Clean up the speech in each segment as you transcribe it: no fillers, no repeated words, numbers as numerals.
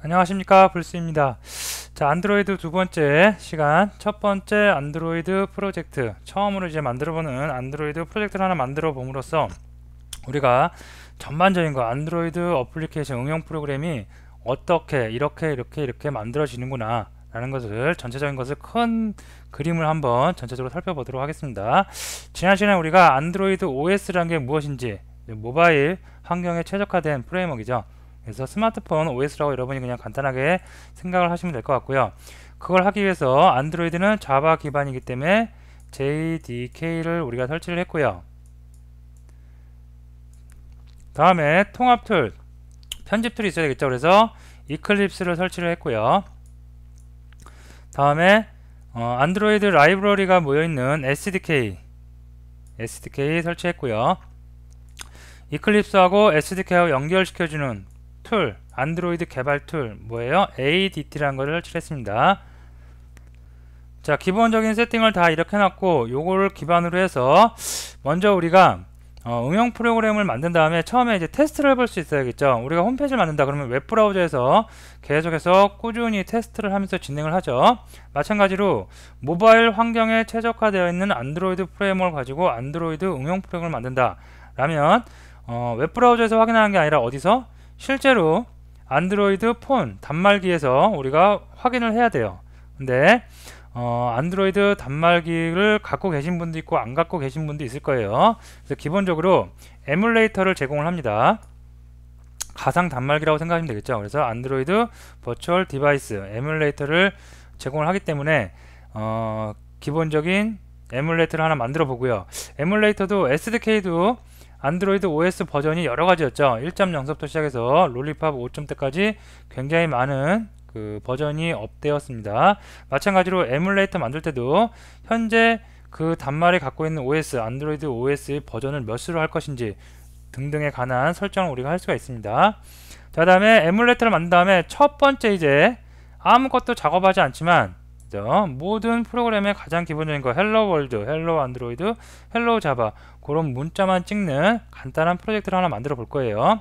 안녕하십니까, 불스입니다. 자, 안드로이드 두 번째 시간, 첫 번째 안드로이드 프로젝트, 처음으로 이제 만들어보는 안드로이드 프로젝트를 하나 만들어 봄으로써 우리가 전반적인 거 안드로이드 어플리케이션 응용 프로그램이 어떻게 이렇게 만들어지는구나 라는 것을, 전체적인 것을, 큰 그림을 한번 전체적으로 살펴보도록 하겠습니다. 지난 시간에 우리가 안드로이드 OS라는 게 무엇인지, 모바일 환경에 최적화된 프레임워크이죠. 그래서 스마트폰 OS라고 여러분이 그냥 간단하게 생각을 하시면 될 것 같고요. 그걸 하기 위해서 안드로이드는 자바 기반이기 때문에 JDK를 우리가 설치를 했고요. 다음에 통합 툴, 편집 툴이 있어야 되겠죠. 그래서 이클립스를 설치를 했고요. 다음에 안드로이드 라이브러리가 모여있는 SDK 설치했고요. 이클립스하고 SDK하고 연결시켜주는 툴, 안드로이드 개발 툴, 뭐예요? ADT라는 것을 설치했습니다. 자, 기본적인 세팅을 다 이렇게 해놨고, 요거를 기반으로 해서 먼저 우리가 응용 프로그램을 만든 다음에 처음에 이제 테스트를 해볼 수 있어야겠죠. 우리가 홈페이지를 만든다 그러면 웹브라우저에서 계속해서 꾸준히 테스트를 하면서 진행을 하죠. 마찬가지로 모바일 환경에 최적화되어 있는 안드로이드 프레임워크를 가지고 안드로이드 응용 프로그램을 만든다 라면 웹브라우저에서 확인하는 게 아니라 어디서? 실제로 안드로이드 폰 단말기에서 우리가 확인을 해야 돼요. 근데 안드로이드 단말기를 갖고 계신 분도 있고 안 갖고 계신 분도 있을 거예요. 그래서 기본적으로 에뮬레이터를 제공을 합니다. 가상 단말기라고 생각하시면 되겠죠. 그래서 안드로이드 버추얼 디바이스 에뮬레이터를 제공을 하기 때문에 기본적인 에뮬레이터를 하나 만들어 보고요. 에뮬레이터도 SDK도 안드로이드 OS 버전이 여러 가지였죠. 1.0부터 시작해서 롤리팝 5.0대까지 굉장히 많은 그 버전이 업되었습니다. 마찬가지로 에뮬레이터 만들 때도 현재 그 단말이 갖고 있는 OS, 안드로이드 OS 버전을 몇으로 할 것인지 등등에 관한 설정을 우리가 할 수가 있습니다. 자, 다음에 에뮬레이터를 만든 다음에 첫 번째 이제 아무것도 작업하지 않지만 모든 프로그램의 가장 기본적인 거 헬로 월드, 헬로 안드로이드, 헬로 자바 그런 문자만 찍는 간단한 프로젝트를 하나 만들어 볼 거예요.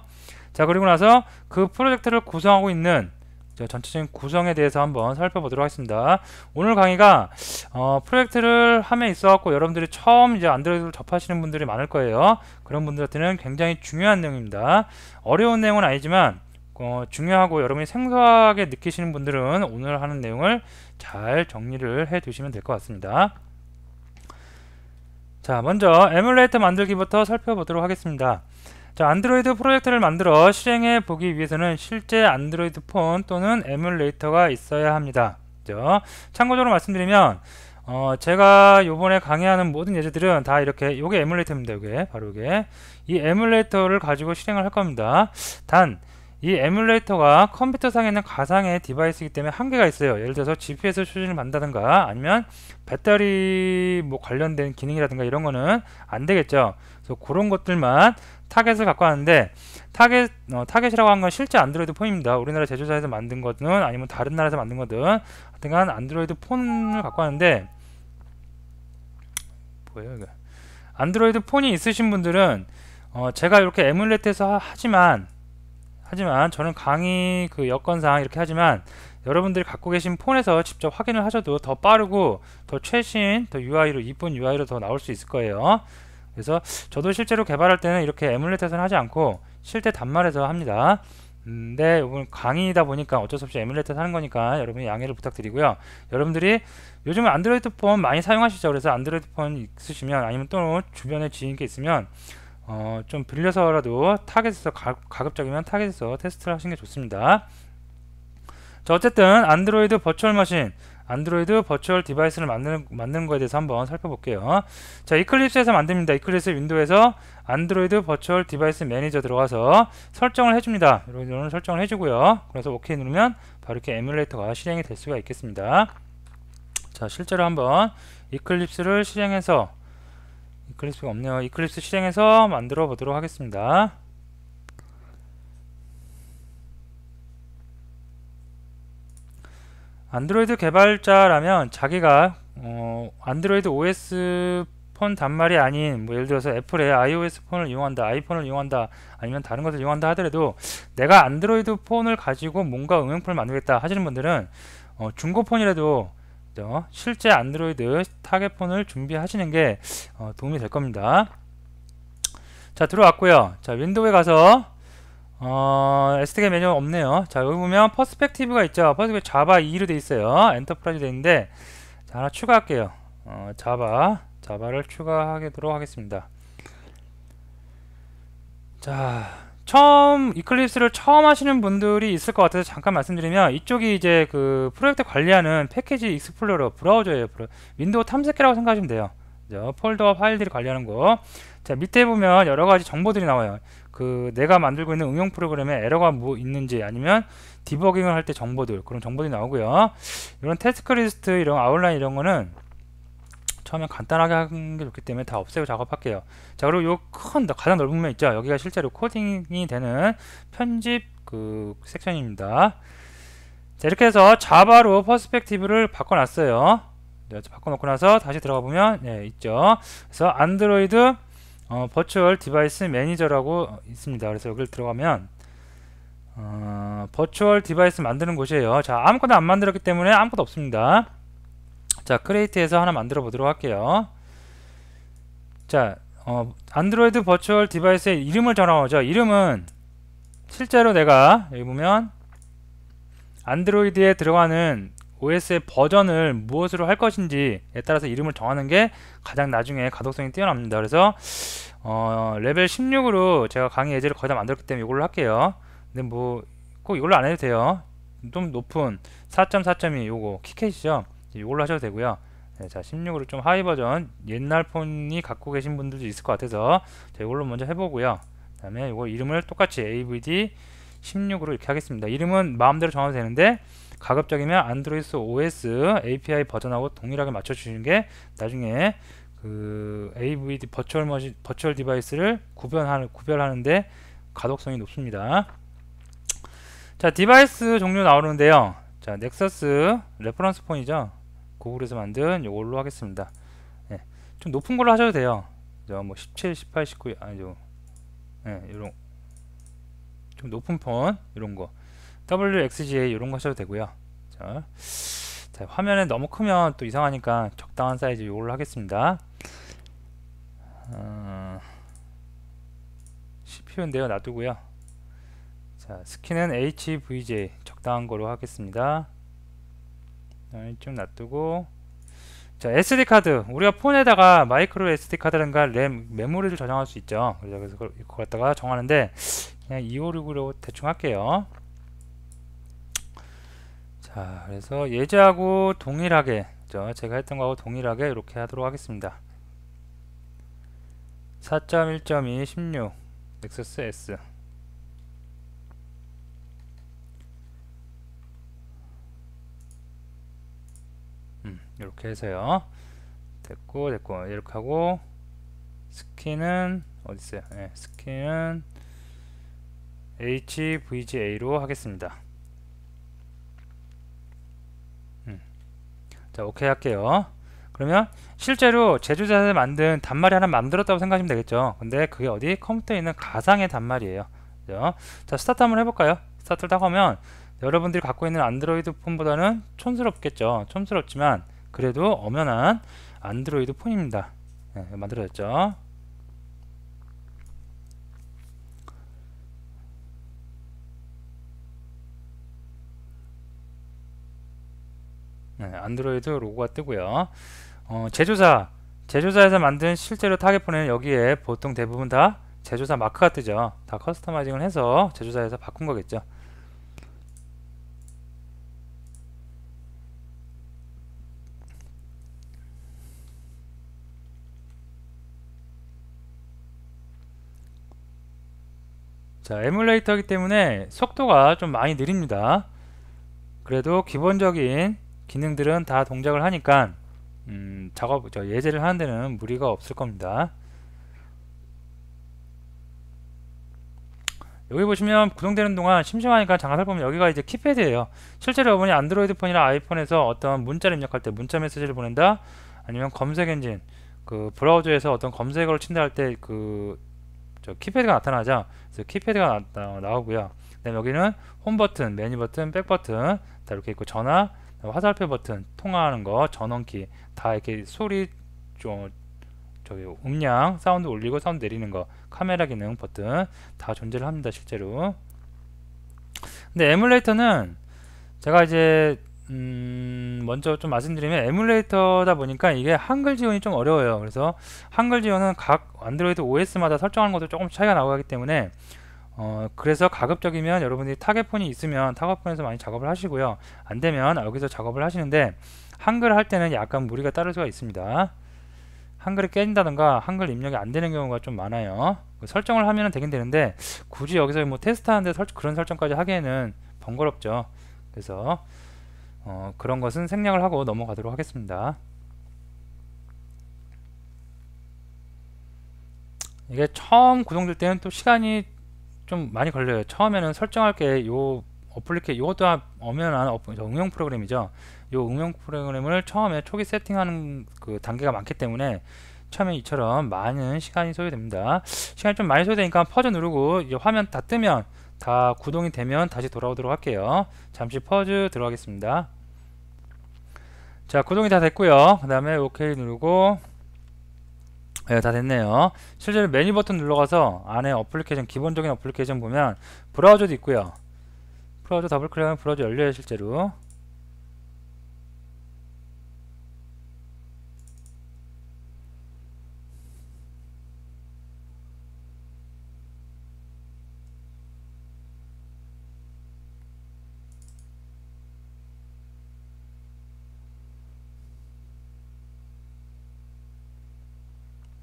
자, 그리고 나서 그 프로젝트를 구성하고 있는 전체적인 구성에 대해서 한번 살펴보도록 하겠습니다. 오늘 강의가 프로젝트를 함에 있어 갖고 여러분들이 처음 이제 안드로이드를 접하시는 분들이 많을 거예요. 그런 분들한테는 굉장히 중요한 내용입니다. 어려운 내용은 아니지만 중요하고 여러분이 생소하게 느끼시는 분들은 오늘 하는 내용을 잘 정리를 해 두시면 될 것 같습니다. 자, 먼저 에뮬레이터 만들기부터 살펴보도록 하겠습니다. 자, 안드로이드 프로젝트를 만들어 실행해 보기 위해서는 실제 안드로이드 폰 또는 에뮬레이터가 있어야 합니다. 그죠? 참고적으로 말씀드리면 제가 요번에 강의하는 모든 예제들은 다 이렇게, 요게 에뮬레이터입니다. 요게 바로 요게 이 에뮬레이터를 가지고 실행을 할 겁니다. 단 이 에뮬레이터가 컴퓨터상에 있는 가상의 디바이스이기 때문에 한계가 있어요. 예를 들어서 GPS 추진을 받는다든가 아니면 배터리 뭐 관련된 기능이라든가 이런 거는 안 되겠죠. 그래서 그런 것들만 타겟을 갖고 왔는데, 타겟이라고 하는 건 실제 안드로이드 폰입니다. 우리나라 제조사에서 만든 거든 아니면 다른 나라에서 만든 거든 하여튼간 안드로이드 폰을 갖고 왔는데, 뭐예요 이거? 안드로이드 폰이 있으신 분들은 제가 이렇게 에뮬레이터에서 하지만 저는 강의 그 여건상 이렇게 하지만 여러분들이 갖고 계신 폰에서 직접 확인을 하셔도 더 빠르고 더 최신, 더 UI로, 이쁜 UI로 더 나올 수 있을 거예요. 그래서 저도 실제로 개발할 때는 이렇게 에뮬레이터에서는 하지 않고 실제 단말에서 합니다. 근데 이번 강의이다 보니까 어쩔 수 없이 에뮬레이터 하는 거니까 여러분이 양해를 부탁드리고요. 여러분들이 요즘에 안드로이드 폰 많이 사용하시죠. 그래서 안드로이드 폰 있으시면 아니면 또 주변에 지인께 있으면 좀 빌려서라도 타겟에서 가급적이면 타겟에서 테스트를 하시는 게 좋습니다. 자, 어쨌든 안드로이드 버추얼 머신, 안드로이드 버추얼 디바이스를 만드는 거에 대해서 한번 살펴볼게요. 자, 이클립스에서 만듭니다. 이클립스 윈도우에서 안드로이드 버추얼 디바이스 매니저 들어가서 설정을 해줍니다. 이런 설정을 해주고요. 그래서 OK 누르면 바로 이렇게 에뮬레이터가 실행이 될 수가 있겠습니다. 자, 실제로 한번 이클립스를 실행해서, 이클립스가 없네요. 이클립스 실행해서 만들어 보도록 하겠습니다. 안드로이드 개발자라면 자기가 안드로이드 OS 폰 단말이 아닌 뭐 예를 들어서 애플의 iOS 폰을 이용한다, 아이폰을 이용한다, 아니면 다른 것을 이용한다 하더라도 내가 안드로이드 폰을 가지고 뭔가 응용폰을 만들겠다 하시는 분들은 중고폰이라도 실제 안드로이드 타겟폰을 준비하시는 게 도움이 될 겁니다. 자, 들어왔고요. 자, 윈도우에 가서 SDK 메뉴 없네요. 자, 여기 보면 퍼스펙티브가 있죠. 퍼스펙티브 자바 2로 돼 있어요. 엔터프라이즈 돼 있는데, 자, 하나 추가할게요. 자바를 추가하도록 하겠습니다. 자, 이클립스를 처음 하시는 분들이 있을 것 같아서 잠깐 말씀드리면, 이쪽이 이제 그 프로젝트 관리하는 패키지 익스플로러 브라우저예요. 윈도우 탐색기라고 생각하시면 돼요. 폴더와 파일들이 관리하는 거. 자, 밑에 보면 여러 가지 정보들이 나와요. 그 내가 만들고 있는 응용 프로그램에 에러가 뭐 있는지, 아니면 디버깅을 할 때 정보들, 그런 정보들이 나오고요. 이런 태스크 리스트, 이런 아웃라인 이런 거는 처음에 간단하게 하는 게 좋기 때문에 다 없애고 작업할게요. 자, 그리고 요 가장 넓은 면 있죠. 여기가 실제로 코딩이 되는 편집 그 섹션입니다. 자, 이렇게 해서 자바로 퍼스펙티브를 바꿔놨어요. 바꿔놓고 나서 다시 들어가 보면 있죠. 그래서 안드로이드 버추얼 디바이스 매니저라고 있습니다. 그래서 여기를 들어가면 버추얼 디바이스 만드는 곳이에요. 자, 아무것도 안 만들었기 때문에 아무것도 없습니다. 자, 크리에이트에서 하나 만들어 보도록 할게요. 자, 안드로이드 버추얼 디바이스의 이름을 정하죠. 이름은 실제로 내가 여기 보면 안드로이드에 들어가는 OS의 버전을 무엇으로 할 것인지에 따라서 이름을 정하는 게 가장 나중에 가독성이 뛰어납니다. 그래서 레벨 16으로 제가 강의 예제를 거의 다 만들었기 때문에 이걸로 할게요. 근데 뭐 꼭 이걸로 안 해도 돼요. 좀 높은 4.4.2 요거 키캣이죠. 이걸로 하셔도 되고요. 네, 자, 16으로 좀 하이 버전, 옛날 폰이 갖고 계신 분들도 있을 것 같아서 자, 이걸로 먼저 해보고요. 그 다음에 이거 이름을 똑같이 AVD 16으로 이렇게 하겠습니다. 이름은 마음대로 정해도 되는데 가급적이면 안드로이드 OS API 버전하고 동일하게 맞춰주시는 게 나중에 그 AVD 버추얼 디바이스를 구별하는데 가독성이 높습니다. 자, 디바이스 종류 나오는데요. 자, 넥서스 레퍼런스 폰이죠. 구글에서 만든 이걸로 하겠습니다. 네, 좀 높은 걸로 하셔도 돼요. 뭐 17, 18, 19 아니죠. 네, 이런 좀 높은 폰 이런 거 WXGA 이런 거 하셔도 되고요. 자, 화면에 너무 크면 또 이상하니까 적당한 사이즈 이걸로 하겠습니다. CPU인데요, 놔두고요. 자, 스킨은 HVJ 적당한 거로 하겠습니다. 좀 놔두고, 자, SD 카드, 우리가 폰에다가 마이크로 SD 카드라든가 램, 메모리를 저장할 수 있죠. 그래서 이거 갖다가 정하는데 그냥 256으로 대충 할게요. 자, 그래서 예제하고 동일하게, 제가 했던 거하고 동일하게 이렇게 하도록 하겠습니다. 4.1.2 16 넥서스 S. 이렇게 해서요. 됐고 이렇게 하고, 스킨은 어디 있어요? 네, 스킨은 HVGA로 하겠습니다. 자, 오케이 할게요. 그러면 실제로 제조사에서 만든 단말이 하나 만들었다고 생각하시면 되겠죠. 근데 그게 어디? 컴퓨터에 있는 가상의 단말이에요. 그죠? 자, 스타트 한번 해볼까요? 스타트를 딱 하면 여러분들이 갖고 있는 안드로이드 폰보다는 촌스럽겠죠. 촌스럽지만 그래도 엄연한 안드로이드 폰입니다. 네, 만들어졌죠. 네, 안드로이드 로고가 뜨고요. 제조사에서 만든 실제로 타겟폰에는 여기에 보통 대부분 다 제조사 마크가 뜨죠. 다 커스터마이징을 해서 제조사에서 바꾼 거겠죠. 자, 에뮬레이터이기 때문에 속도가 좀 많이 느립니다. 그래도 기본적인 기능들은 다 동작을 하니까 예제를 하는 데는 무리가 없을 겁니다. 여기 보시면 구동되는 동안 심심하니까 잠깐 살펴보면 여기가 이제 키패드예요. 실제로 여러분이 안드로이드 폰이나 아이폰에서 어떤 문자를 입력할 때 문자 메시지를 보낸다, 아니면 검색 엔진 그 브라우저에서 어떤 검색어를 친다 할 때 그 저 키패드가 나타나죠. 그래서 키패드가 나오고요. 그다음에 여기는 홈 버튼, 메뉴 버튼, 백 버튼 다 이렇게 있고 전화, 화살표 버튼, 통화하는 거, 전원키 다 이렇게 소리 저기 음량, 사운드 올리고 사운드 내리는 거, 카메라 기능 버튼 다 존재를 합니다, 실제로. 근데 에뮬레이터는 제가 이제 먼저 좀 말씀드리면 에뮬레이터다 보니까 이게 한글 지원이 좀 어려워요. 그래서 한글 지원은 각 안드로이드 OS마다 설정하는 것도 조금 차이가 나기 때문에 그래서 가급적이면 여러분들이 타겟폰이 있으면 타겟폰에서 많이 작업을 하시고요. 안되면 여기서 작업을 하시는데 한글 할 때는 약간 무리가 따를 수가 있습니다. 한글이 깨진다던가 한글 입력이 안 되는 경우가 좀 많아요. 설정을 하면 되긴 되는데 굳이 여기서 뭐 테스트하는데 그런 설정까지 하기에는 번거롭죠. 그래서 그런 것은 생략을 하고 넘어가도록 하겠습니다. 이게 처음 구동될 때는 또 시간이 좀 많이 걸려요. 처음에는 설정할 게 요 이것도 엄연한 응용 프로그램이죠. 요 응용 프로그램을 처음에 초기 세팅하는 그 단계가 많기 때문에 처음에 이처럼 많은 시간이 소요됩니다. 시간이 좀 많이 소요되니까 퍼즈 누르고 이제 화면 다 뜨면 다 구동이 되면 다시 돌아오도록 할게요. 잠시 퍼즈 들어가겠습니다. 자, 구동이 다 됐고요. 그 다음에 OK 누르고 네, 다 됐네요. 실제로 메뉴 버튼 눌러가서 안에 어플리케이션, 기본적인 어플리케이션 보면 브라우저도 있고요. 브라우저 더블 클릭하면 브라우저 열려요, 실제로.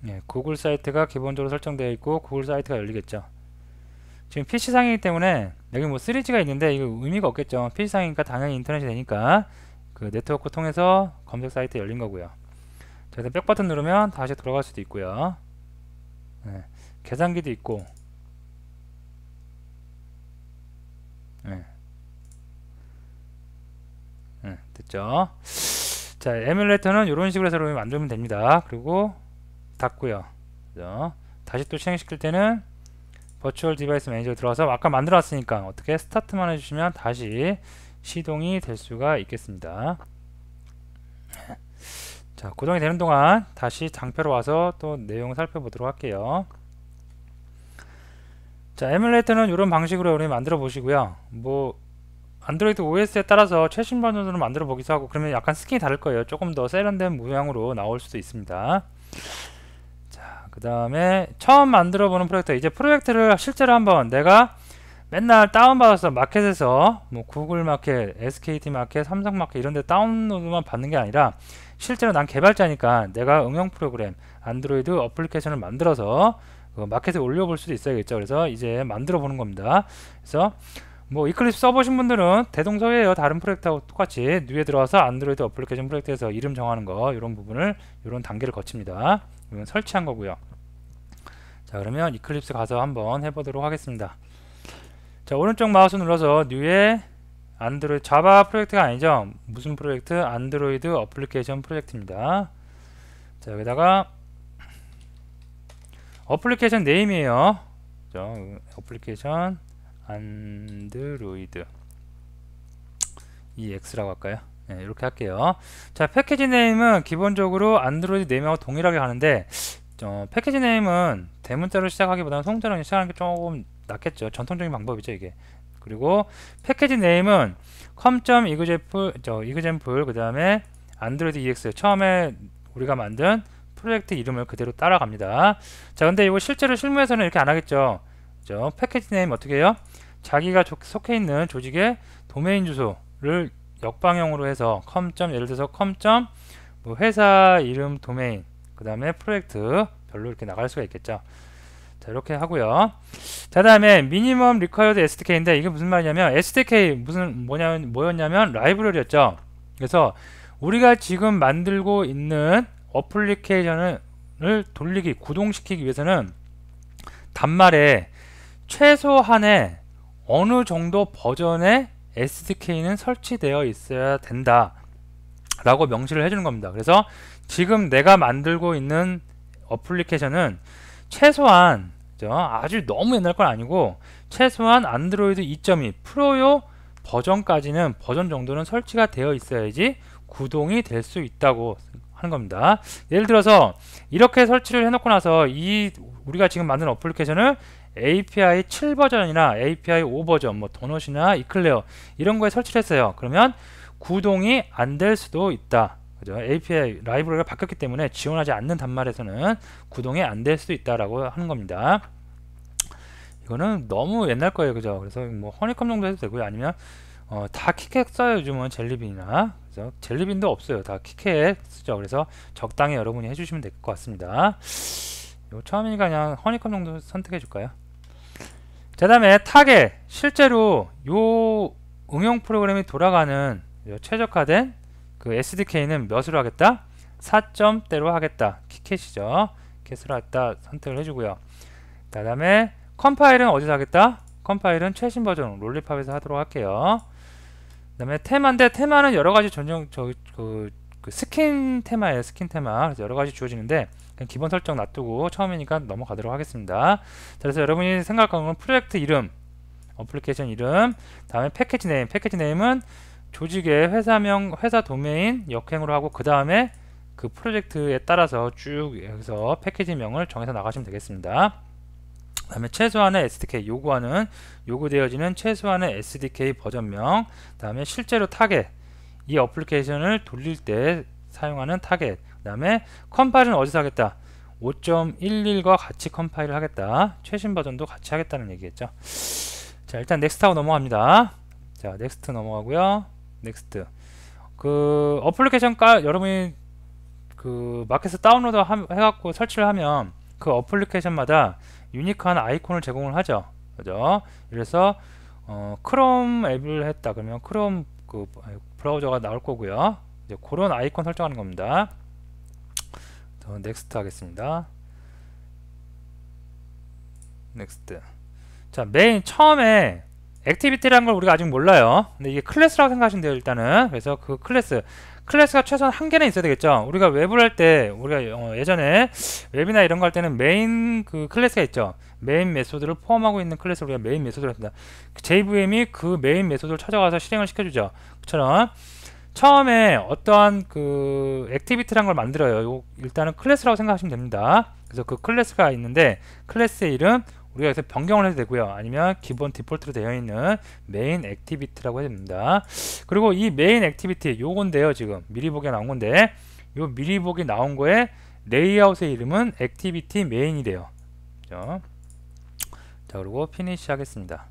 예, 구글 사이트가 기본적으로 설정되어 있고 구글 사이트가 열리겠죠. 지금 PC상이기 때문에 여기 뭐 3G가 있는데 이거 의미가 없겠죠. PC상이니까 당연히 인터넷이 되니까 그 네트워크 통해서 검색 사이트 열린 거고요. 자, 백 버튼 누르면 다시 돌아갈 수도 있고요. 예, 계산기도 있고 예. 됐죠. 자, 에뮬레이터는 이런 식으로 해서 만들면 됩니다. 그리고 닫고요. 그죠? 다시 또 실행시킬 때는 버추얼 디바이스 매니저 들어가서 아까 만들어놨으니까 어떻게 스타트만 해주시면 다시 시동이 될 수가 있겠습니다. 자, 구동이 되는 동안 다시 장표로 와서 또 내용을 살펴보도록 할게요. 자, 에뮬레이터는 이런 방식으로 우리 만들어 보시고요. 뭐 안드로이드 OS에 따라서 최신 버전으로 만들어 보기도 하고 그러면 약간 스킨이 다를 거예요. 조금 더 세련된 모양으로 나올 수도 있습니다. 그 다음에 처음 만들어 보는 프로젝트, 이제 프로젝트를 실제로 한번 내가 맨날 다운받아서 마켓에서 뭐 구글 마켓, SKT 마켓, 삼성 마켓 이런 데 다운로드만 받는 게 아니라 실제로 난 개발자니까 내가 응용 프로그램 안드로이드 어플리케이션을 만들어서 그 마켓에 올려볼 수도 있어야겠죠. 그래서 이제 만들어 보는 겁니다. 그래서 뭐 이클립스 써보신 분들은 대동소이에요. 다른 프로젝트하고 똑같이 뉴에 들어와서 안드로이드 어플리케이션 프로젝트에서 이름 정하는 거 이런 부분을 이런 단계를 거칩니다. 이건 설치한 거고요. 자, 그러면 이클립스 가서 한번 해보도록 하겠습니다. 자, 오른쪽 마우스 눌러서 뉴에 안드로이드 자바 프로젝트가 아니죠. 무슨 프로젝트? 안드로이드 어플리케이션 프로젝트입니다. 자, 여기다가 어플리케이션 네임이에요. 어플리케이션 안드로이드 EX라고 할까요? 네, 이렇게 할게요. 자, 패키지 네임은 기본적으로 안드로이드 네임하고 동일하게 가는데 패키지 네임은 대문자로 시작하기보다는 소문자로 시작하는 게 조금 낫겠죠. 전통적인 방법이죠, 이게. 그리고 패키지 네임은 com.example 그 다음에 안드로이드 EX 처음에 우리가 만든 프로젝트 이름을 그대로 따라갑니다. 자, 근데 이거 실제로 실무에서는 이렇게 안 하겠죠. 패키지 네임 어떻게 해요? 자기가 속해 있는 조직의 도메인 주소를 역방향으로 해서 예를 들어서 뭐 회사 이름 도메인 그 다음에 프로젝트 별로 이렇게 나갈 수가 있겠죠. 자, 이렇게 하고요. 자, 다음에 미니멈 리퀘어드 SDK인데 이게 무슨 말이냐면 SDK 뭐였냐면 라이브러리였죠. 그래서 우리가 지금 만들고 있는 어플리케이션을 돌리기 구동시키기 위해서는 단말에 최소한의 어느 정도 버전의 SDK는 설치되어 있어야 된다. 라고 명시를 해주는 겁니다. 그래서 지금 내가 만들고 있는 어플리케이션은 최소한 아주 너무 옛날 건 아니고 최소한 안드로이드 2.2 프로용 버전까지는 버전 정도는 설치가 되어 있어야지 구동이 될 수 있다고 하는 겁니다. 예를 들어서 이렇게 설치를 해놓고 나서 우리가 지금 만든 어플리케이션을 API 7 버전이나 API 5 버전, 뭐 도넛이나 이클레어 이런 거에 설치를 했어요. 그러면 구동이 안 될 수도 있다. 그죠? API 라이브러리가 바뀌었기 때문에 지원하지 않는 단말에서는 구동이 안 될 수도 있다라고 하는 겁니다. 이거는 너무 옛날 거예요, 그죠? 그래서 뭐 허니컴 정도 해도 되고요. 아니면 다 키캣 써요, 요즘은 젤리빈이나. 그래서 젤리빈도 없어요, 다 키캣 쓰죠. 그래서 적당히 여러분이 해주시면 될 것 같습니다. 요 처음이니까 그냥 허니컴 정도 선택해 줄까요? 자, 다음에 타겟. 실제로 요 응용 프로그램이 돌아가는 최적화된 그 SDK는 몇으로 하겠다? 4점대로 하겠다. 키캣이죠. 키캣으로 하겠다 선택을 해주고요. 그 다음에 컴파일은 어디서 하겠다? 컴파일은 최신 버전 롤리팝에서 하도록 할게요. 그 다음에 테마인데 테마는 여러가지 전용 그 스킨 테마예요. 스킨 테마. 그래서 여러가지 주어지는데 그냥 기본 설정 놔두고 처음이니까 넘어가도록 하겠습니다. 자, 그래서 여러분이 생각하는 건 프로젝트 이름, 어플리케이션 이름, 다음에 패키지 네임. 패키지 네임은 조직의 회사명, 회사 도메인 역행으로 하고 그 다음에 그 프로젝트에 따라서 쭉 여기서 패키지명을 정해서 나가시면 되겠습니다. 그 다음에 최소한의 SDK 요구되어지는 최소한의 SDK 버전명, 그 다음에 실제로 타겟, 이 어플리케이션을 돌릴 때 사용하는 타겟, 그 다음에 컴파일은 어디서 하겠다? 5.11과 같이 컴파일을 하겠다. 최신 버전도 같이 하겠다는 얘기겠죠. 자, 일단 넥스트 하고 넘어갑니다. 자, 넥스트 넘어가고요. 넥스트. 그 어플리케이션 여러분이 그 마켓에서 다운로드 해갖고 설치를 하면 그 어플리케이션마다 유니크한 아이콘을 제공을 하죠. 그죠? 그래서 크롬 앱을 했다 그러면 크롬 그 브라우저가 나올 거고요. 이제 그런 아이콘 설정하는 겁니다. 넥스트 하겠습니다. 넥스트. 자, 메인 처음에 액티비티라는 걸 우리가 아직 몰라요. 근데 이게 클래스라고 생각하시면 돼요, 일단은. 그래서 그 클래스가 최소한 한 개는 있어야 되겠죠. 우리가 웹을 할 때 우리가 예전에 웹이나 이런 거 할 때는 메인 그 클래스가 있죠. 메인 메소드를 포함하고 있는 클래스를 우리가 메인 메소드를 합니다. JVM이 그 메인 메소드를 찾아가서 실행을 시켜주죠. 그처럼 처음에 어떠한 그 액티비티라는 걸 만들어요. 일단은 클래스라고 생각하시면 됩니다. 그래서 그 클래스가 있는데 클래스의 이름 우리가 여기서 변경을 해도 되고요. 아니면 기본 디폴트로 되어 있는 메인 액티비티라고 해야 됩니다. 그리고 이 메인 액티비티 요건데요. 지금 미리 보기에 나온 건데 요 미리 보기 나온 거에 레이아웃의 이름은 액티비티 메인이래요. 그렇죠? 자, 그리고 피니시 하겠습니다.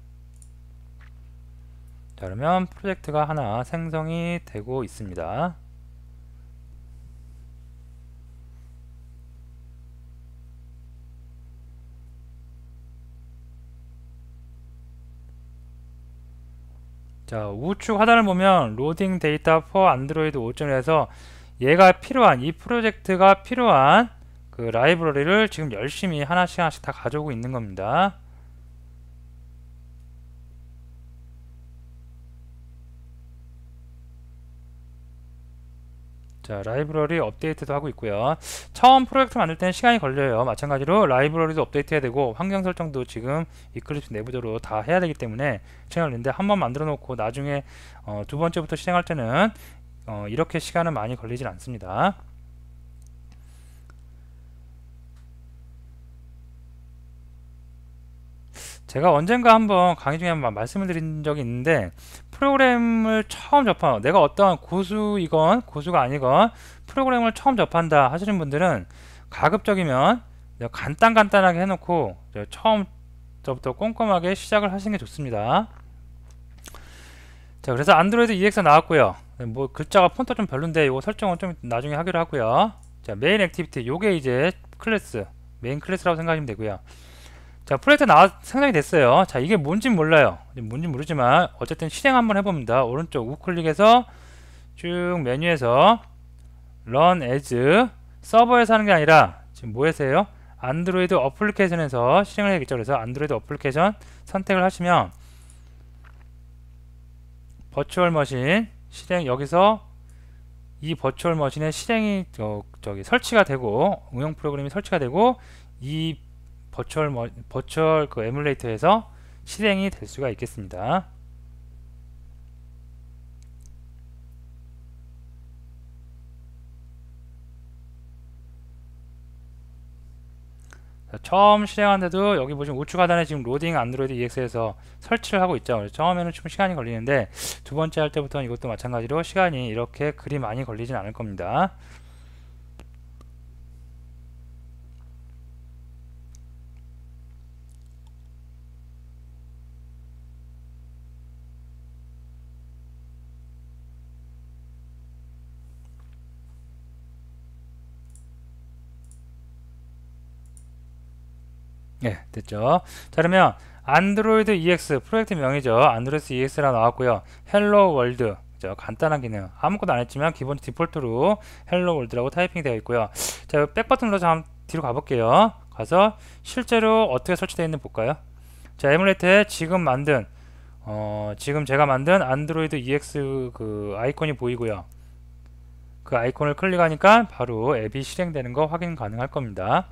자, 그러면 프로젝트가 하나 생성이 되고 있습니다. 자, 우측 하단을 보면 로딩 데이터 for 안드로이드 5.1에서 얘가 필요한 이 프로젝트가 필요한 그 라이브러리를 지금 열심히 하나씩 다 가져오고 있는 겁니다. 자, 라이브러리 업데이트도 하고 있고요. 처음 프로젝트 만들 때는 시간이 걸려요. 마찬가지로 라이브러리도 업데이트 해야 되고 환경 설정도 지금 이클립스 내부적으로 다 해야 되기 때문에 시간을 걸리는데 한번 만들어 놓고 나중에 두 번째부터 실행할 때는 이렇게 시간은 많이 걸리진 않습니다. 제가 언젠가 한번 강의 중에 한번 말씀을 드린 적이 있는데 프로그램을 처음 접한 내가 어떠한 고수이건 고수가 아니건 프로그램을 처음 접한다 하시는 분들은 가급적이면 간단하게 해놓고 처음부터 꼼꼼하게 시작을 하시는 게 좋습니다. 자, 그래서 안드로이드 EX 나왔고요. 뭐 글자가 폰트 좀 별론데 이거 설정은 좀 나중에 하기로 하고요. 자, 메인 액티비티 요게 이제 클래스 메인 클래스라고 생각하시면 되고요. 자, 프로젝트 생성이 됐어요. 자, 이게 뭔진 몰라요. 뭔진 모르지만 어쨌든 실행 한번 해봅니다. 오른쪽 우클릭해서 쭉 메뉴에서 Run as 서버에서 하는 게 아니라 지금 뭐에서 해요? 안드로이드 어플리케이션에서 실행을 해야겠죠. 그래서 안드로이드 어플리케이션 선택을 하시면 버추얼 머신 실행 여기서 이 버추얼 머신에 실행이 설치가 되고 운영 프로그램이 설치가 되고 이 버추얼 그 에뮬레이터에서 실행이 될 수가 있겠습니다. 처음 실행하는데도 여기 보시면 우측 하단에 지금 로딩 안드로이드 EX에서 설치를 하고 있죠. 그래서 처음에는 좀 시간이 걸리는데 두 번째 할 때부터는 이것도 마찬가지로 시간이 이렇게 그리 많이 걸리진 않을 겁니다. 네, 됐죠. 자, 그러면 안드로이드 EX 프로젝트 명이죠. 안드로이드 EX라 나왔고요. 헬로 월드, 간단한 기능 아무것도 안 했지만 기본 디폴트로 헬로 월드라고 타이핑 되어 있고요. 자, 백버튼 눌러서 한번 뒤로 가볼게요. 가서 실제로 어떻게 설치되어 있는지 볼까요? 자, 에뮬레이터에 지금 제가 만든 안드로이드 EX 그 아이콘이 보이고요. 그 아이콘을 클릭하니까 바로 앱이 실행되는 거 확인 가능할 겁니다.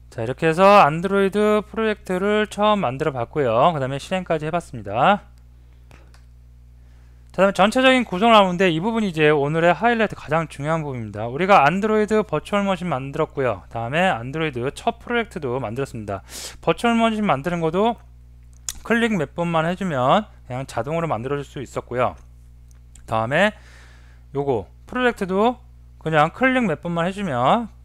자, 이렇게 해서 안드로이드 프로젝트를 처음 만들어 봤고요. 그 다음에 실행까지 해봤습니다. 자, 다음에 전체적인 구성을 나오는데 이 부분이 이제 오늘의 하이라이트 가장 중요한 부분입니다. 우리가 안드로이드 버추얼 머신 만들었고요. 다음에 안드로이드 첫 프로젝트도 만들었습니다. 버추얼 머신 만드는 것도 클릭 몇 번만 해주면 그냥 자동으로 만들어줄 수 있었고요. 다음에 요거 프로젝트도 그냥 클릭 몇 번만 해주면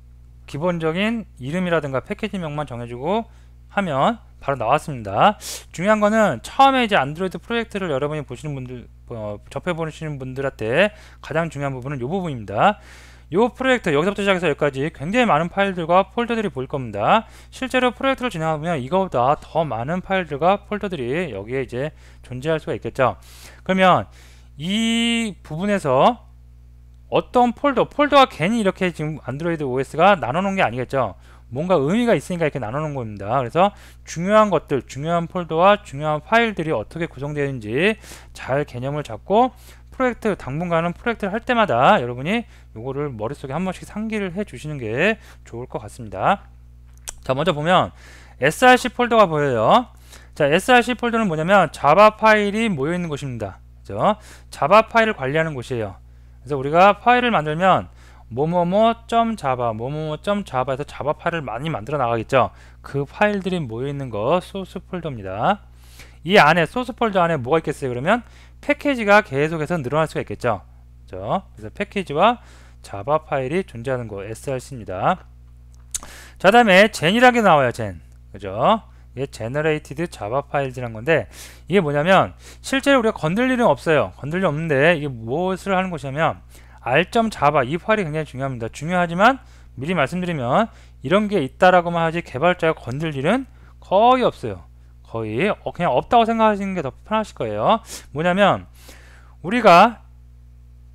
기본적인 이름이라든가 패키지명만 정해주고 하면 바로 나왔습니다. 중요한 거는 처음에 이제 안드로이드 프로젝트를 여러분이 보시는 분들 접해보시는 분들한테 가장 중요한 부분은 이 부분입니다. 이 프로젝트 여기서부터 시작해서 여기까지 굉장히 많은 파일들과 폴더들이 보일 겁니다. 실제로 프로젝트를 진행하면 이거보다 더 많은 파일들과 폴더들이 여기에 이제 존재할 수가 있겠죠. 그러면 이 부분에서 어떤 폴더가 괜히 이렇게 지금 안드로이드 OS가 나눠놓은 게 아니겠죠. 뭔가 의미가 있으니까 이렇게 나눠놓은 겁니다. 그래서 중요한 것들, 중요한 폴더와 중요한 파일들이 어떻게 구성되어 있는지 잘 개념을 잡고 프로젝트, 당분간은 프로젝트를 할 때마다 여러분이 요거를 머릿속에 한 번씩 상기를 해 주시는 게 좋을 것 같습니다. 자, 먼저 보면 src 폴더가 보여요. 자, src 폴더는 뭐냐면 자바 파일이 모여 있는 곳입니다. 그죠? 자바 파일을 관리하는 곳이에요. 그래서 우리가 파일을 만들면 뭐뭐뭐.java, 해서 자바 파일을 많이 만들어 나가겠죠. 그 파일들이 모여 있는 거 소스 폴더입니다. 이 안에 소스 폴더 안에 뭐가 있겠어요? 그러면 패키지가 계속해서 늘어날 수가 있겠죠. 그죠? 그래서 패키지와 자바 파일이 존재하는 거 src입니다. 자, 다음에 gen이라는 게 나와요. gen. 그죠? 이게 generated java 파일이라는 건데 이게 뭐냐면 실제로 우리가 건들 일은 없어요. 건들 일 없는데 이게 무엇을 하는 것이냐면 r.java 이 파일이 굉장히 중요합니다. 중요하지만 미리 말씀드리면 이런 게 있다라고만 하지 개발자가 건들 일은 거의 없어요. 거의 그냥 없다고 생각하시는 게 더 편하실 거예요. 뭐냐면 우리가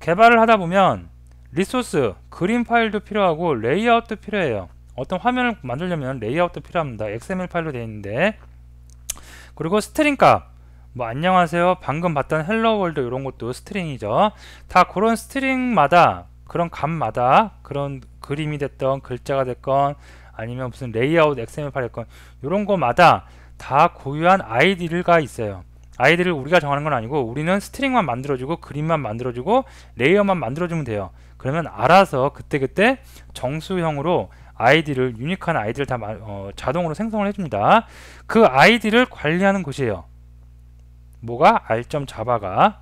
개발을 하다 보면 리소스, 그림 파일도 필요하고 레이아웃도 필요해요. 어떤 화면을 만들려면 레이아웃도 필요합니다. XML 파일로 되어 있는데, 그리고 스트링 값, 뭐 안녕하세요, 방금 봤던 헬로 월드 이런 것도 스트링이죠. 다 그런 스트링마다, 그런 값마다, 그런 그림이 됐던 글자가 됐건 아니면 무슨 레이아웃 XML 파일 됐건 이런 거마다 다 고유한 아이디가 있어요. 아이디를 우리가 정하는 건 아니고 우리는 스트링만 만들어주고 그림만 만들어주고 레이어만 만들어주면 돼요. 그러면 알아서 그때그때 정수형으로 아이디를, 유니크한 아이디를 다 자동으로 생성을 해줍니다. 그 아이디를 관리하는 곳이에요. 뭐가? r.java가.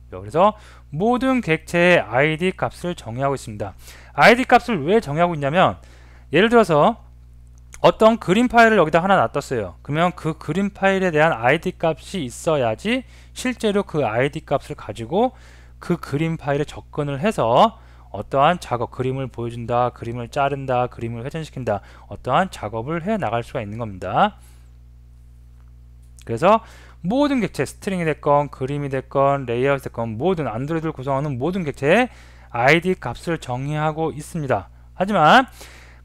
그래서 모든 객체의 id 값을 정의하고 있습니다. id 값을 왜 정의하고 있냐면, 예를 들어서 어떤 그림 파일을 여기다 하나 놔뒀어요. 그러면 그 그림 파일에 대한 id 값이 있어야지 실제로 그 id 값을 가지고 그 그림 파일에 접근을 해서 어떠한 작업, 그림을 보여준다, 그림을 자른다, 그림을 회전시킨다, 어떠한 작업을 해 나갈 수가 있는 겁니다. 그래서 모든 객체, 스트링이 됐건 그림이 됐건 레이아웃이 됐건 모든 안드로이드를 구성하는 모든 객체의 id 값을 정의하고 있습니다. 하지만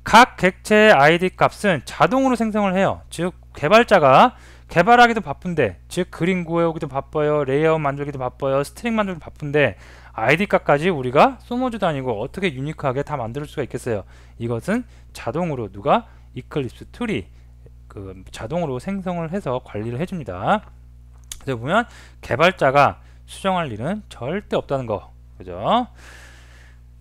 각 객체의 id 값은 자동으로 생성을 해요. 즉 개발자가 개발하기도 바쁜데, 즉 그림 구해오기도 바빠요, 레이아웃 만들기도 바빠요, 스트링 만들기도 바쁜데 아이디 값까지 우리가 소모즈도 아니고 어떻게 유니크하게 다 만들 수가 있겠어요. 이것은 자동으로 누가 이클립스 툴이 그 자동으로 생성을 해서 관리를 해줍니다. 그래서 보면 개발자가 수정할 일은 절대 없다는 거, 그죠?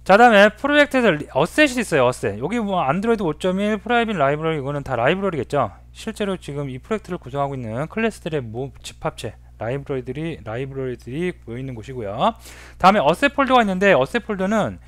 자, 다음에 프로젝트에서 어셋이 있어요. 어셋. 여기 뭐 안드로이드 5.1 프라이빗 라이브러리, 이거는 다 라이브러리겠죠. 실제로 지금 이 프로젝트를 구성하고 있는 클래스들의 집합체 라이브러리들이 모여있는 곳이고요. 다음에 어셋 폴더가 있는데, 어셋 폴더는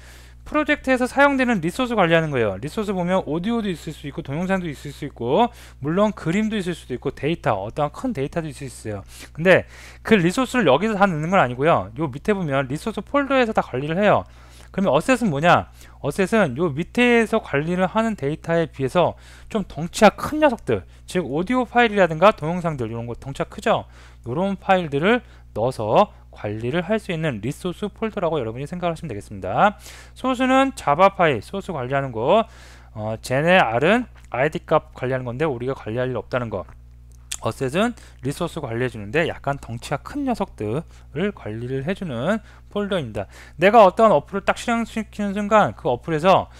프로젝트에서 사용되는 리소스 관리하는 거예요. 리소스 보면 오디오도 있을 수 있고 동영상도 있을 수 있고 물론 그림도 있을 수도 있고 데이터, 어떠한 큰 데이터도 있을 수 있어요. 근데 그 리소스를 여기서 다 넣는 건 아니고요. 요 밑에 보면 리소스 폴더에서 다 관리를 해요. 그러면 어셋은 뭐냐? 어셋은 요 밑에서 관리를 하는 데이터에 비해서 좀 덩치가 큰 녀석들, 즉 오디오 파일이라든가 동영상들, 이런 거 덩치가 크죠? 요런 파일들을 넣어서 관리를 할 수 있는 리소스 폴더라고 여러분이 생각하시면 되겠습니다. 소스는 자바 파일, 소스 관리하는 거, 쟤네 R은 id 값 관리하는 건데 우리가 관리할 일 없다는 거. 어셋은 리소스 관리해 주는데 약간 덩치가 큰 녀석들을 관리를 해주는 폴더입니다. 내가 어떤 어플을 딱 실행시키는 순간 그 어플에서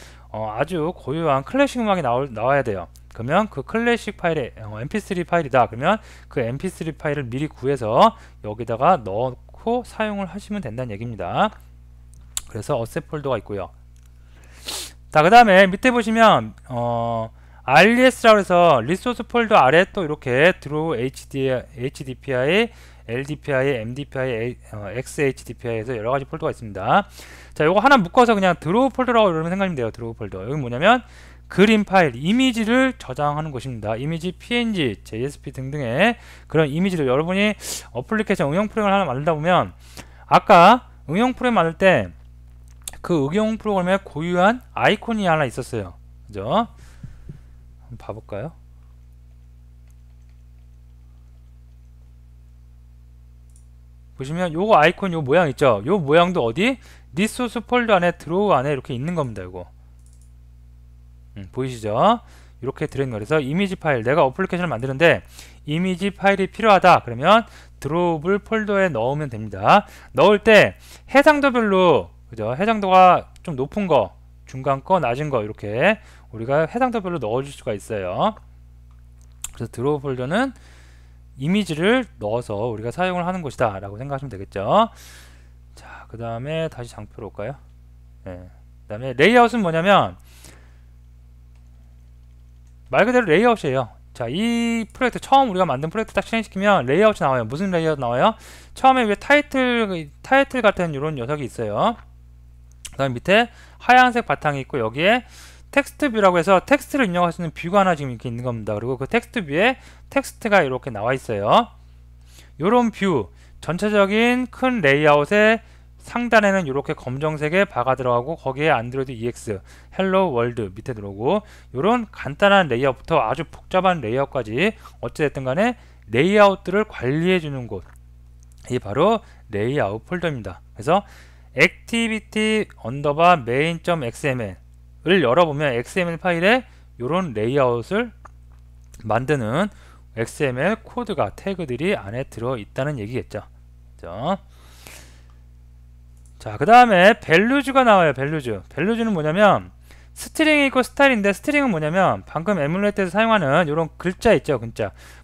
아주 고유한 클래식 음악이 나와야 돼요. 그러면 그 클래식 파일에 mp3 파일이다. 그러면 그 mp3 파일을 미리 구해서 여기다가 넣고 사용을 하시면 된다는 얘기입니다. 그래서 어셋 폴더가 있고요. 자, 그 다음에 밑에 보시면 RES라고 해서 리소스 폴더 아래 또 이렇게 draw HDPI, LDPI, MDPI, XHDPI에서 여러가지 폴더가 있습니다. 자, 요거 하나 묶어서 그냥 draw 폴더라고 여러분 생각하면 돼요. draw 폴더. 여기 뭐냐면 그림 파일, 이미지를 저장하는 곳입니다. 이미지, PNG, JSP 등등의 그런 이미지를 여러분이 어플리케이션 응용 프로그램을 하나 만들다 보면 아까 응용 프로그램 만들 때 그 응용 프로그램에 고유한 아이콘이 하나 있었어요. 그죠? 한번 봐볼까요? 보시면 요거 아이콘 요 모양 있죠? 요 모양도 어디? 리소스 폴더 안에 드로우 안에 이렇게 있는 겁니다. 요거 보이시죠? 이렇게 들어있는 거. 그래서 이미지 파일, 내가 어플리케이션을 만드는데 이미지 파일이 필요하다 그러면 드롭을 폴더에 넣으면 됩니다. 넣을 때 해상도별로, 그죠? 해상도가 좀 높은 거, 중간 거, 낮은 거 이렇게 우리가 해상도별로 넣어줄 수가 있어요. 그래서 드롭 폴더는 이미지를 넣어서 우리가 사용을 하는 곳이다 라고 생각하시면 되겠죠. 자, 그 다음에 다시 장표로 올까요? 네. 그 다음에 레이아웃은 뭐냐면 말 그대로 레이아웃이에요. 자, 이 프로젝트 처음 우리가 만든 프로젝트 딱 실행시키면 레이아웃이 나와요. 무슨 레이아웃 나와요? 처음에 위에 타이틀 같은 이런 녀석이 있어요. 그 다음 밑에 하얀색 바탕이 있고 여기에 텍스트 뷰라고 해서 텍스트를 입력할 수 있는 뷰가 하나 지금 이렇게 있는 겁니다. 그리고 그 텍스트 뷰에 텍스트가 이렇게 나와 있어요. 요런 뷰, 전체적인 큰 레이아웃의 상단에는 이렇게 검정색의 바가 들어가고 거기에 안드로이드 EX, 헬로 월드 밑에 들어오고 요런 간단한 레이아웃부터 아주 복잡한 레이아웃까지 어찌됐든 간에 레이아웃들을 관리해 주는 곳, 이게 바로 레이아웃 폴더입니다. 그래서 activity underbar main.xml을 열어보면 XML 파일에 요런 레이아웃을 만드는 XML 코드가, 태그들이 안에 들어있다는 얘기겠죠. 그죠? 자, 그 다음에 밸류즈가 나와요. 밸류즈는 뭐냐면 스트링이 있고 스타일인데, 스트링은 뭐냐면 방금 에뮬레이터에서 사용하는 이런 글자 있죠.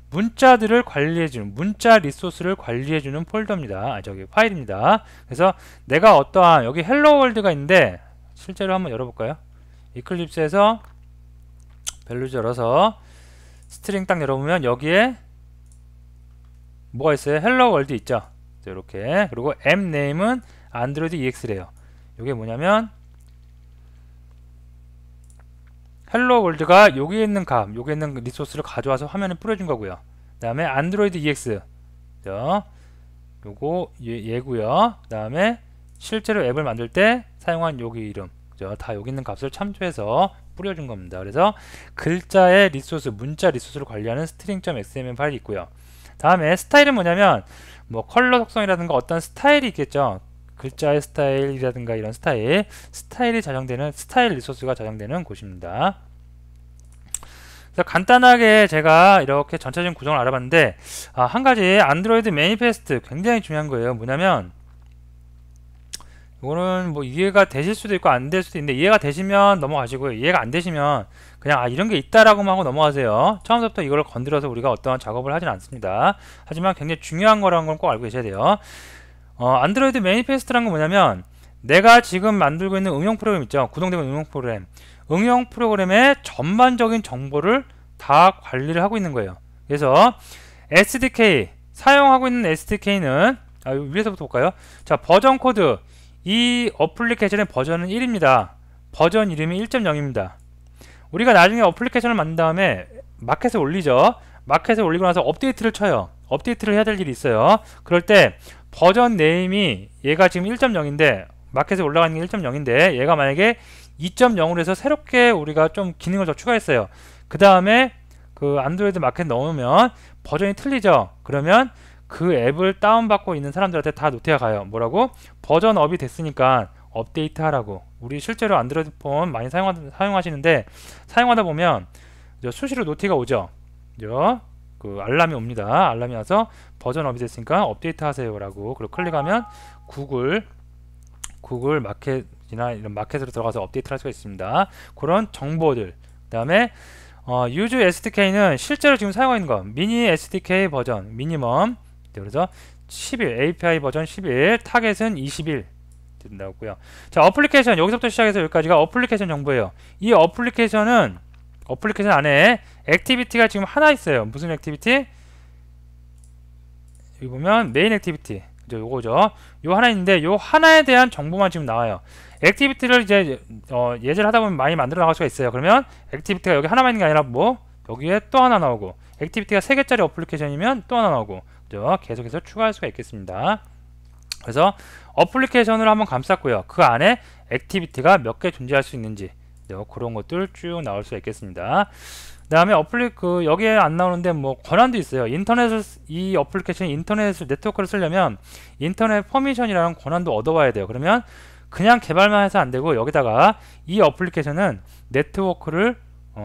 문자들을 관리해주는, 문자 리소스를 관리해주는 폴더입니다. 파일입니다. 그래서 내가 어떠한, 여기 헬로 월드가 있는데 실제로 한번 열어볼까요? 이클립스에서 밸류즈 열어서 스트링 딱 열어보면 여기에 뭐가 있어요? 헬로 월드 있죠. 이렇게. 그리고 m name은 안드로이드 EX래요. 이게 뭐냐면 헬로 월드가 여기에 있는 값, 여기에 있는 리소스를 가져와서 화면에 뿌려준 거고요. 그 다음에 안드로이드 EX, 요거 얘고요. 그 다음에 실제로 앱을 만들 때 사용한 여기 이름, 다 여기 있는 값을 참조해서 뿌려준 겁니다. 그래서 글자의 리소스, 문자 리소스를 관리하는 string.xml 파일이 있고요. 다음에 스타일은 뭐냐면 뭐 컬러 속성이라든가 어떤 스타일이 있겠죠. 글자의 스타일이라든가 이런 스타일이 저장되는, 스타일 리소스가 저장되는 곳입니다. 그래서 간단하게 제가 이렇게 전체적인 구성을 알아봤는데, 한 가지 안드로이드 매니페스트 굉장히 중요한 거예요. 뭐냐면 이거는 뭐 이해가 되실 수도 있고 안 될 수도 있는데, 이해가 되시면 넘어가시고요. 이해가 안 되시면 그냥 이런 게 있다라고만 하고 넘어가세요. 처음부터 이걸 건드려서 우리가 어떠한 작업을 하진 않습니다. 하지만 굉장히 중요한 거라는 건 꼭 알고 계셔야 돼요. 안드로이드 매니페스트라는 건 뭐냐면, 내가 지금 만들고 있는 응용 프로그램 있죠. 구동되고 있는 응용 프로그램의 전반적인 정보를 다 관리를 하고 있는 거예요. 그래서 SDK, 사용하고 있는 SDK는 위에서부터 볼까요? 자, 버전 코드, 이 어플리케이션의 버전은 1입니다. 버전 이름이 1.0입니다. 우리가 나중에 어플리케이션을 만든 다음에 마켓에 올리죠. 마켓에 올리고 나서 업데이트를 쳐요. 업데이트를 해야 될 일이 있어요. 그럴 때 버전 네임이 얘가 지금 1.0인데 마켓에 올라가는 게 1.0인데 얘가 만약에 2.0으로 해서 새롭게 우리가 좀 기능을 더 추가했어요. 그 다음에 그 안드로이드 마켓 넣으면 버전이 틀리죠. 그러면 그 앱을 다운받고 있는 사람들한테 다 노티가 가요. 뭐라고? 버전업이 됐으니까 업데이트 하라고. 우리 실제로 안드로이드 폰 많이 사용하시는데, 사용하다 보면 수시로 노티가 오죠. 그 알람이 옵니다. 알람이 와서 버전업이 됐으니까 업데이트 하세요 라고. 그리고 클릭하면 구글 마켓이나 이런 마켓으로 들어가서 업데이트를 할 수가 있습니다. 그런 정보들. 그 다음에 use SDK는 실제로 지금 사용하고 있는 거 미니 SDK 버전 미니멈, 그래서 11 API 버전 11, 타겟은 21 된다고요. 자, 어플리케이션, 여기서부터 시작해서 여기까지가 어플리케이션 정보예요. 이 어플리케이션 안에 액티비티가 지금 하나 있어요. 무슨 액티비티? 여기 보면 메인 액티비티, 요거죠. 요 하나 있는데 요 하나에 대한 정보만 지금 나와요. 액티비티를 이제 예제를 하다 보면 많이 만들어 나갈 수가 있어요. 그러면 액티비티가 여기 하나만 있는 게 아니라 뭐 여기에 또 하나 나오고, 액티비티가 3개짜리 어플리케이션이면 또 하나 나오고, 그죠? 계속해서 추가할 수가 있겠습니다. 그래서 어플리케이션을 한번 감쌌고요. 그 안에 액티비티가 몇 개 존재할 수 있는지, 그런 것들 쭉 나올 수가 있겠습니다. 그 다음에 여기에 안 나오는데 뭐 권한도 있어요. 이 어플리케이션이 네트워크를 쓰려면 인터넷 퍼미션이라는 권한도 얻어와야 돼요. 그러면 그냥 개발만 해서 안 되고, 여기다가 이 어플리케이션은 네트워크를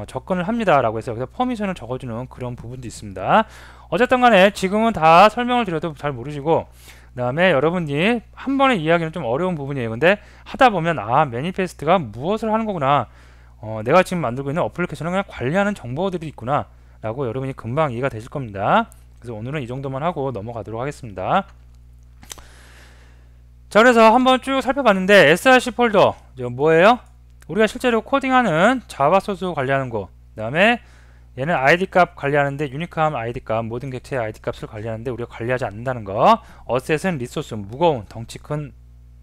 접근을 합니다 라고 해서 여기서 퍼미션을 적어주는 그런 부분도 있습니다. 어쨌든 간에 지금은 다 설명을 드려도 잘 모르시고, 그 다음에 여러분이 한 번에 이해하기는 좀 어려운 부분이에요. 근데 하다 보면 매니페스트가 무엇을 하는 거구나, 내가 지금 만들고 있는 어플리케이션을 그냥 관리하는 정보들이 있구나 라고 여러분이 금방 이해가 되실 겁니다. 그래서 오늘은 이 정도만 하고 넘어가도록 하겠습니다. 자, 그래서 한번 쭉 살펴봤는데 src 폴더 뭐예요? 우리가 실제로 코딩하는 자바 소스 관리하는 거, 그 다음에 얘는 id 값 관리하는데 유니크함 id 값, 모든 객체의 id 값을 관리하는데 우리가 관리하지 않는다는 거. 어셋은 리소스, 무거운 덩치 큰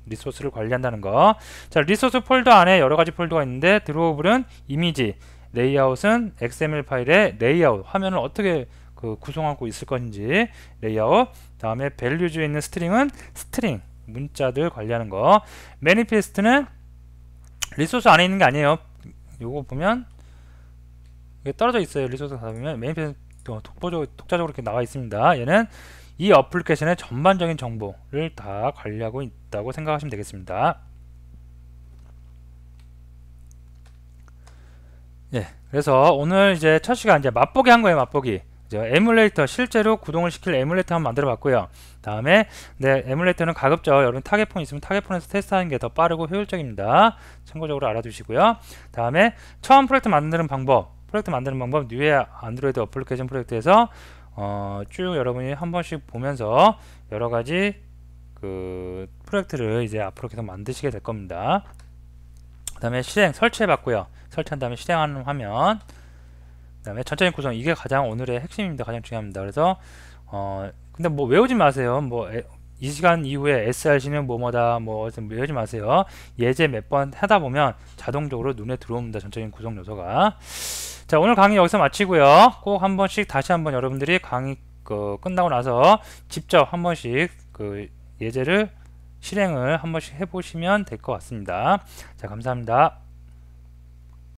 리소스를 관리한다는 거. 자, 리소스 폴더 안에 여러가지 폴더가 있는데, 드로우블은 이미지, 레이아웃은 XML 파일의 레이아웃, 화면을 어떻게 구성하고 있을 건지 레이아웃, 다음에 밸류즈에 있는 스트링은 스트링, 문자들 관리하는 거. 매니페스트는 리소스 안에 있는 게 아니에요. 요거 보면 이게 떨어져 있어요. 리소스 가다 보면 매니페스트 독자적으로 이렇게 나와 있습니다. 얘는 이 어플리케이션의 전반적인 정보를 다 관리하고 있다고 생각하시면 되겠습니다. 예, 그래서 오늘 이제 첫 시간 이제 맛보기 한 거예요. 맛보기. 에뮬레이터, 실제로 구동을 시킬 에뮬레이터 한번 만들어 봤고요. 다음에 에뮬레이터는 가급적 여러분 타겟폰 있으면 타겟폰에서 테스트하는 게 더 빠르고 효율적입니다. 참고적으로 알아두시고요. 다음에 처음 프로젝트 만드는 방법, 뉴의 안드로이드 어플리케이션 프로젝트에서 쭉 여러분이 한 번씩 보면서 여러가지 프로젝트를 이제 앞으로 계속 만드시게 될 겁니다. 그 다음에 설치해 봤고요. 설치한 다음에 실행하는 화면, 그 다음에 전체적인 구성, 이게 가장 오늘의 핵심입니다. 가장 중요합니다. 그래서 근데 뭐 외우지 마세요. 이 시간 이후에 src는 뭐뭐다 외우지 마세요. 예제 몇 번 하다 보면 자동적으로 눈에 들어옵니다. 전체적인 구성 요소가. 자, 오늘 강의 여기서 마치고요. 꼭 한 번씩 다시 한번 여러분들이 강의 끝나고 나서 직접 한 번씩 예제를 실행을 한 번씩 해보시면 될 것 같습니다. 자, 감사합니다.